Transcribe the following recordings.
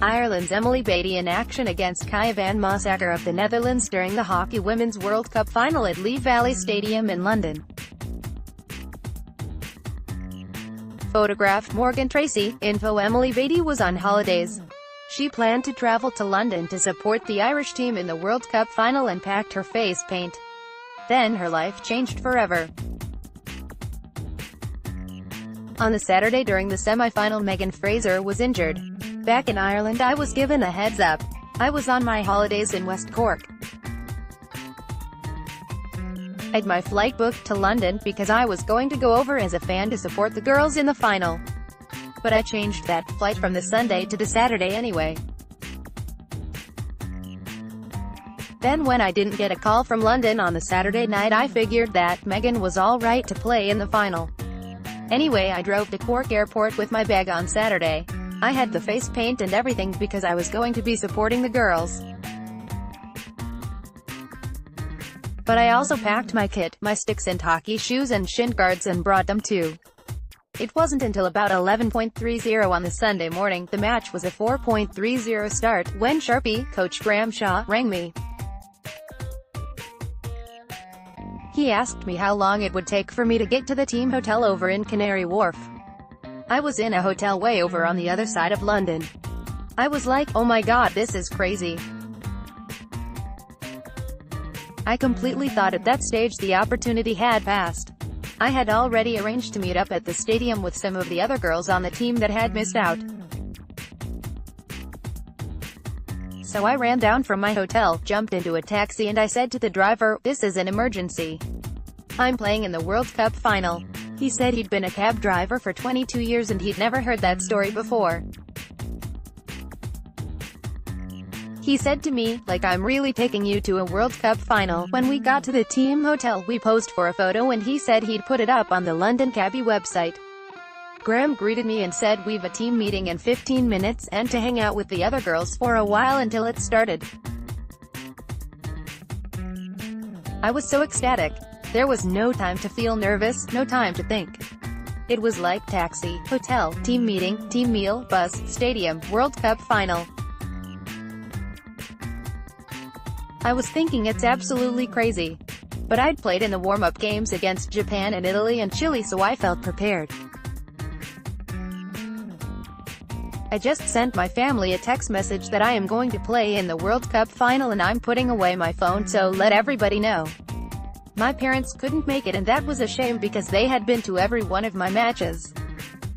Ireland's Emily Beatty in action against Caia van Maasakker of the Netherlands during the Hockey Women's World Cup final at Lee Valley Stadium in London. Photographed Morgan Treacy. Inpho Emily Beatty was on holidays. She planned to travel to London to support the Irish team in the World Cup final and packed her face paint. Then her life changed forever. On the Saturday during the semi-final, Megan Frazer was injured. Back in Ireland, I was given a heads up. I was on my holidays in West Cork. I'd my flight booked to London because I was going to go over as a fan to support the girls in the final. But I changed that flight from the Sunday to the Saturday anyway. Then when I didn't get a call from London on the Saturday night, I figured that Megan was all right to play in the final. Anyway, I drove to Cork Airport with my bag on Saturday. I had the face paint and everything because I was going to be supporting the girls. But I also packed my kit, my sticks and hockey shoes and shin guards, and brought them too. It wasn't until about 11:30 on the Sunday morning, the match was a 4:30 start, when Sharpie, Coach Graham Shaw, rang me. He asked me how long it would take for me to get to the team hotel over in Canary Wharf. I was in a hotel way over on the other side of London. I was like, oh my god, this is crazy. I completely thought at that stage the opportunity had passed. I had already arranged to meet up at the stadium with some of the other girls on the team that had missed out. So I ran down from my hotel, jumped into a taxi, and I said to the driver, "This is an emergency. I'm playing in the World Cup final." He said he'd been a cab driver for 22 years and he'd never heard that story before. He said to me, like, "I'm really taking you to a World Cup final." When we got to the team hotel, we posed for a photo and he said he'd put it up on the London Cabbie website. Graham greeted me and said we've a team meeting in 15 minutes, and to hang out with the other girls for a while until it started. I was so ecstatic. There was no time to feel nervous, no time to think. It was like taxi, hotel, team meeting, team meal, bus, stadium, World Cup final. I was thinking it's absolutely crazy. But I'd played in the warm-up games against Japan and Italy and Chile, so I felt prepared. I just sent my family a text message that I am going to play in the World Cup final and I'm putting away my phone, so let everybody know. My parents couldn't make it, and that was a shame because they had been to every one of my matches.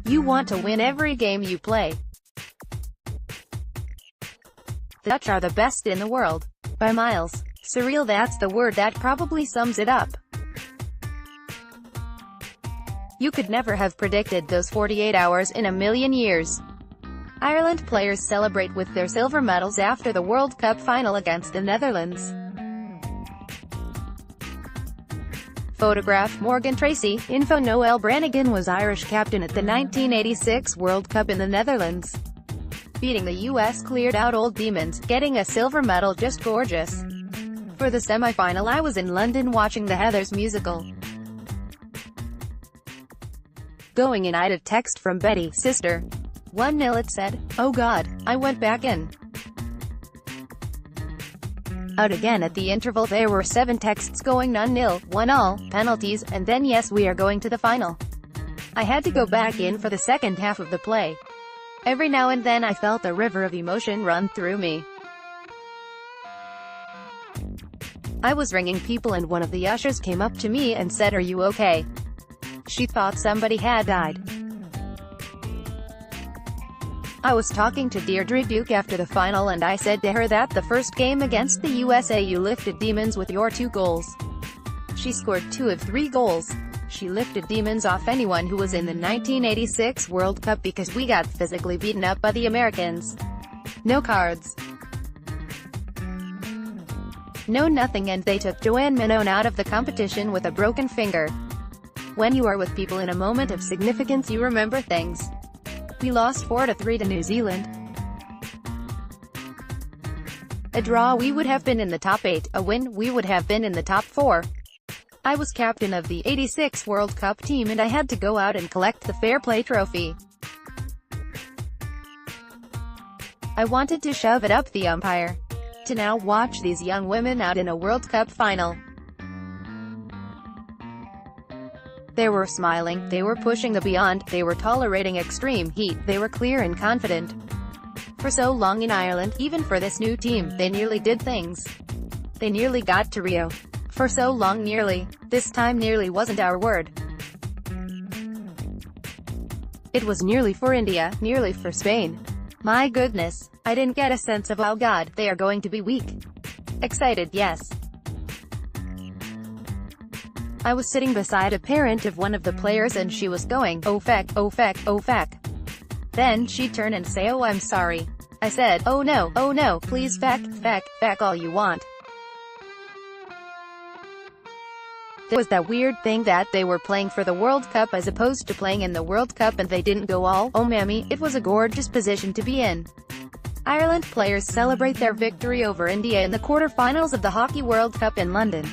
You want to win every game you play. The Dutch are the best in the world. By miles. Surreal, that's the word that probably sums it up. You could never have predicted those 48 hours in a million years. Ireland players celebrate with their silver medals after the World Cup final against the Netherlands. Photograph Morgan Treacy. Info Noel Brannigan was Irish captain at the 1986 World Cup in the Netherlands. Beating the US cleared out Old Demons, getting a silver medal, just gorgeous. For the semi-final, I was in London watching the Heathers musical. Going in, I'd a text from Betty, "Sister. 1-0 it said. Oh god, I went back in. Out again at the interval. There were 7 texts going, 0-0, 1-all, penalties, and then yes, we are going to the final. I had to go back in for the second half of the play. Every now and then I felt a river of emotion run through me. I was ringing people and one of the ushers came up to me and said, "Are you okay?" She thought somebody had died. I was talking to Deirdre Duke after the final and I said to her that the first game against the USA you lifted demons with your 2 goals. She scored 2 of 3 goals. She lifted demons off anyone who was in the 1986 World Cup because we got physically beaten up by the Americans. No cards. No nothing, and they took Joanne Minone out of the competition with a broken finger. When you are with people in a moment of significance, you remember things. We lost 4-3 to New Zealand. A draw, we would have been in the top 8. A win, we would have been in the top 4. I was captain of the '86 World Cup team and I had to go out and collect the Fair Play trophy. I wanted to shove it up the umpire. To now watch these young women out in a World Cup final. They were smiling, they were pushing the beyond, they were tolerating extreme heat, they were clear and confident. For so long in Ireland, even for this new team, they nearly did things. They nearly got to Rio. For so long nearly. This time nearly wasn't our word. It was nearly for India, nearly for Spain. My goodness, I didn't get a sense of oh god, they are going to be weak. Excited, yes. I was sitting beside a parent of one of the players and she was going, oh feck, oh feck, oh feck. Then she'd turn and say, oh I'm sorry. I said, oh no, please feck, feck, feck all you want. There was that weird thing that they were playing for the World Cup as opposed to playing in the World Cup and they didn't go all, oh mammy. It was a gorgeous position to be in. Ireland players celebrate their victory over India in the quarter-finals of the Hockey World Cup in London.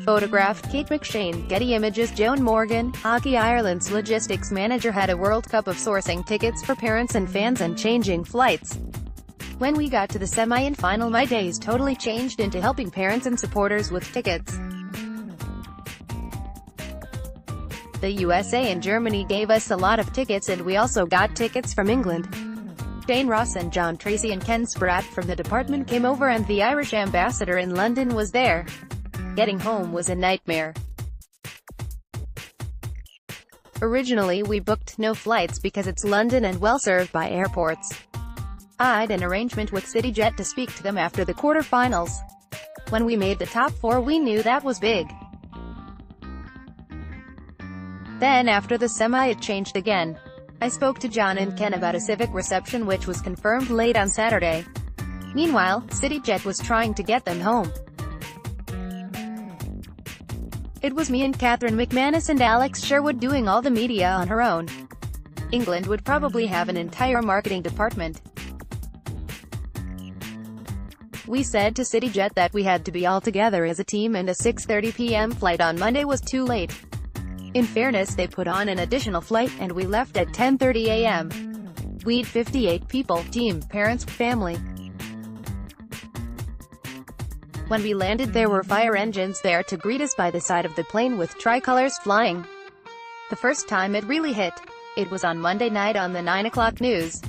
Photographed Kate McShane, Getty Images. Joan Morgan, Hockey Ireland's logistics manager, had a World Cup of sourcing tickets for parents and fans and changing flights. When we got to the semi and final, my days totally changed into helping parents and supporters with tickets. The USA and Germany gave us a lot of tickets and we also got tickets from England. Shane Ross and John Treacy and Ken Spratt from the department came over and the Irish ambassador in London was there. Getting home was a nightmare. Originally we booked no flights because it's London and well served by airports. I'd an arrangement with CityJet to speak to them after the quarter-finals. When we made the top 4 we knew that was big. Then after the semi it changed again. I spoke to John and Ken about a civic reception which was confirmed late on Saturday. Meanwhile, CityJet was trying to get them home. It was me and Catherine McManus and Alex Sherwood doing all the media on her own. England would probably have an entire marketing department. We said to CityJet that we had to be all together as a team and a 6:30 p.m. flight on Monday was too late. In fairness, they put on an additional flight and we left at 10:30 a.m. We'd 58 people, team, parents, family. When we landed there were fire engines there to greet us by the side of the plane with tricolors flying. The first time it really hit. It was on Monday night on the 9 o'clock news.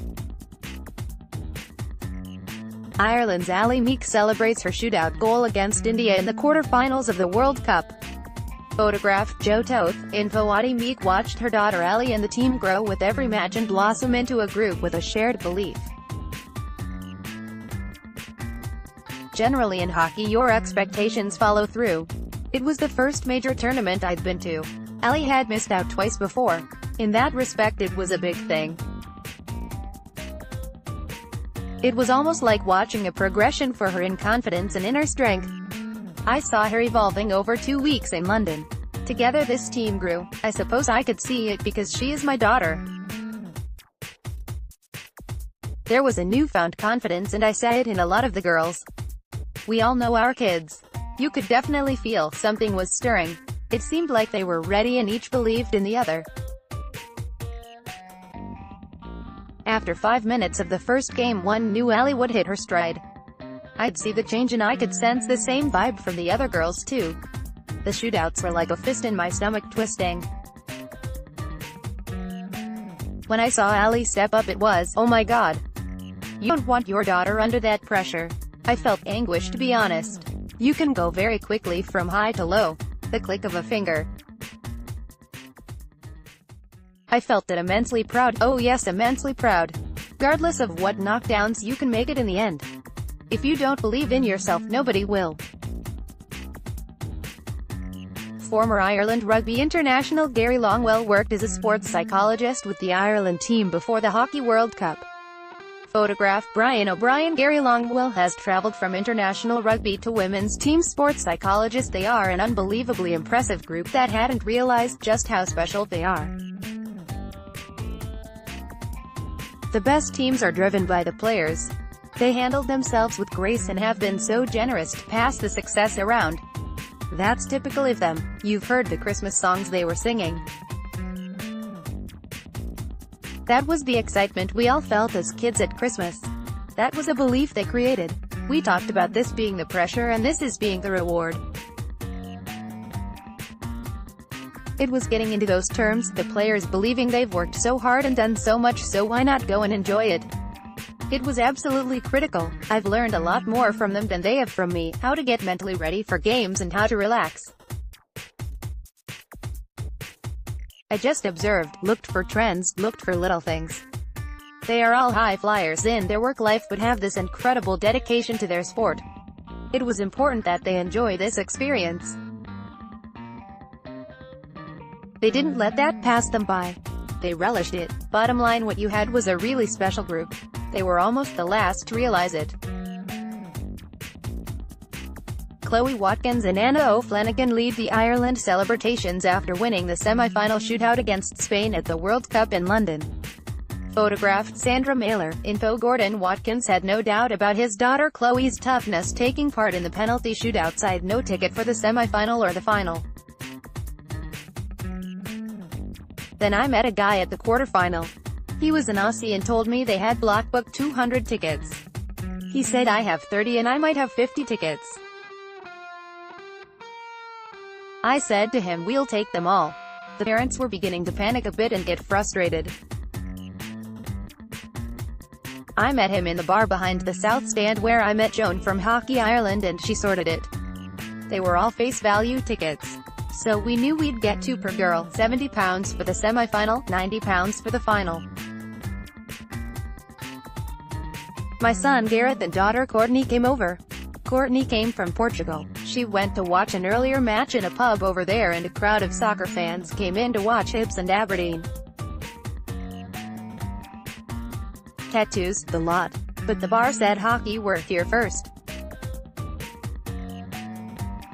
Ireland's Ali Meek celebrates her shootout goal against India in the quarter-finals of the World Cup. Photographed Joe Toth, Inpho Emily Meek watched her daughter Ali and the team grow with every match and blossom into a group with a shared belief. Generally in hockey your expectations follow through. It was the first major tournament I'd been to. Ali had missed out twice before. In that respect it was a big thing. It was almost like watching a progression for her in confidence and inner strength. I saw her evolving over 2 weeks in London. Together this team grew. I suppose I could see it because she is my daughter. There was a newfound confidence and I saw it in a lot of the girls. We all know our kids. You could definitely feel something was stirring. It seemed like they were ready and each believed in the other. After 5 minutes of the first game one knew Ali would hit her stride. I'd see the change and I could sense the same vibe from the other girls too. The shootouts were like a fist in my stomach twisting. When I saw Ali step up it was, oh my god. You don't want your daughter under that pressure. I felt anguish to be honest. You can go very quickly from high to low. The click of a finger. I felt it immensely proud, oh yes immensely proud. Regardless of what knockdowns you can make it in the end. If you don't believe in yourself nobody will. Former Ireland rugby international Gary Longwell worked as a sports psychologist with the Ireland team before the Hockey World Cup. Photograph Brian O'Brien. Gary Longwell has travelled from international rugby to women's team sports psychologists. They are an unbelievably impressive group that hadn't realised just how special they are. The best teams are driven by the players. They handle themselves with grace and have been so generous to pass the success around. That's typical of them. You've heard the Christmas songs they were singing. That was the excitement we all felt as kids at Christmas. That was a belief they created. We talked about this being the pressure and this is being the reward. It was getting into those terms, the players believing they've worked so hard and done so much, so why not go and enjoy it? It was absolutely critical. I've learned a lot more from them than they have from me, how to get mentally ready for games and how to relax. I just observed, looked for trends, looked for little things. They are all high flyers in their work life but have this incredible dedication to their sport. It was important that they enjoy this experience. They didn't let that pass them by. They relished it. Bottom line, what you had was a really special group. They were almost the last to realize it. Chloe Watkins and Anna O'Flanagan lead the Ireland celebrations after winning the semi-final shootout against Spain at the World Cup in London. Photographed Sandra Mailer. Info Gordon Watkins had no doubt about his daughter Chloe's toughness taking part in the penalty shootout. I had no ticket for the semi-final or the final. Then I met a guy at the quarterfinal. He was an Aussie and told me they had block booked 200 tickets. He said I have 30 and I might have 50 tickets. I said to him we'll take them all. The parents were beginning to panic a bit and get frustrated. I met him in the bar behind the South Stand where I met Joan from Hockey Ireland and she sorted it. They were all face value tickets. So we knew we'd get two per girl, £70 for the semi-final, £90 for the final. My son Gareth and daughter Courtney came over. Courtney came from Portugal. She went to watch an earlier match in a pub over there and a crowd of soccer fans came in to watch Hibs and Aberdeen. Tattoos, the lot. But the bar said hockey were here first.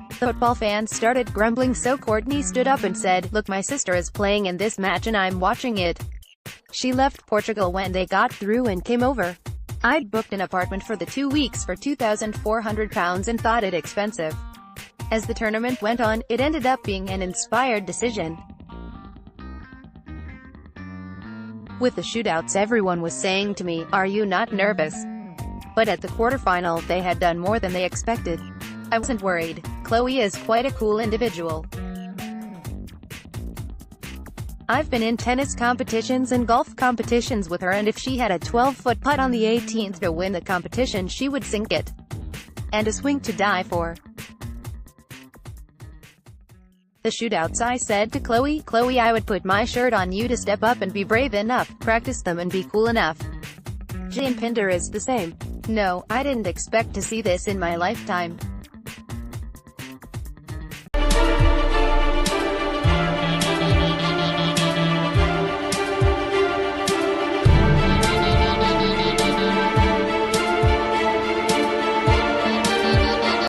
The football fans started grumbling, so Courtney stood up and said, "Look, my sister is playing in this match and I'm watching it." She left Portugal when they got through and came over. I'd booked an apartment for the 2 weeks for £2,400 and thought it expensive. As the tournament went on, it ended up being an inspired decision. With the shootouts, everyone was saying to me, "Are you not nervous?" But at the quarterfinal, they had done more than they expected. I wasn't worried. Chloe is quite a cool individual. I've been in tennis competitions and golf competitions with her, and if she had a 12-foot putt on the 18th to win the competition, she would sink it. And a swing to die for. The shootouts, I said to Chloe, "Chloe, I would put my shirt on you to step up and be brave enough, practice them and be cool enough." Jane Pinder is the same. No, I didn't expect to see this in my lifetime.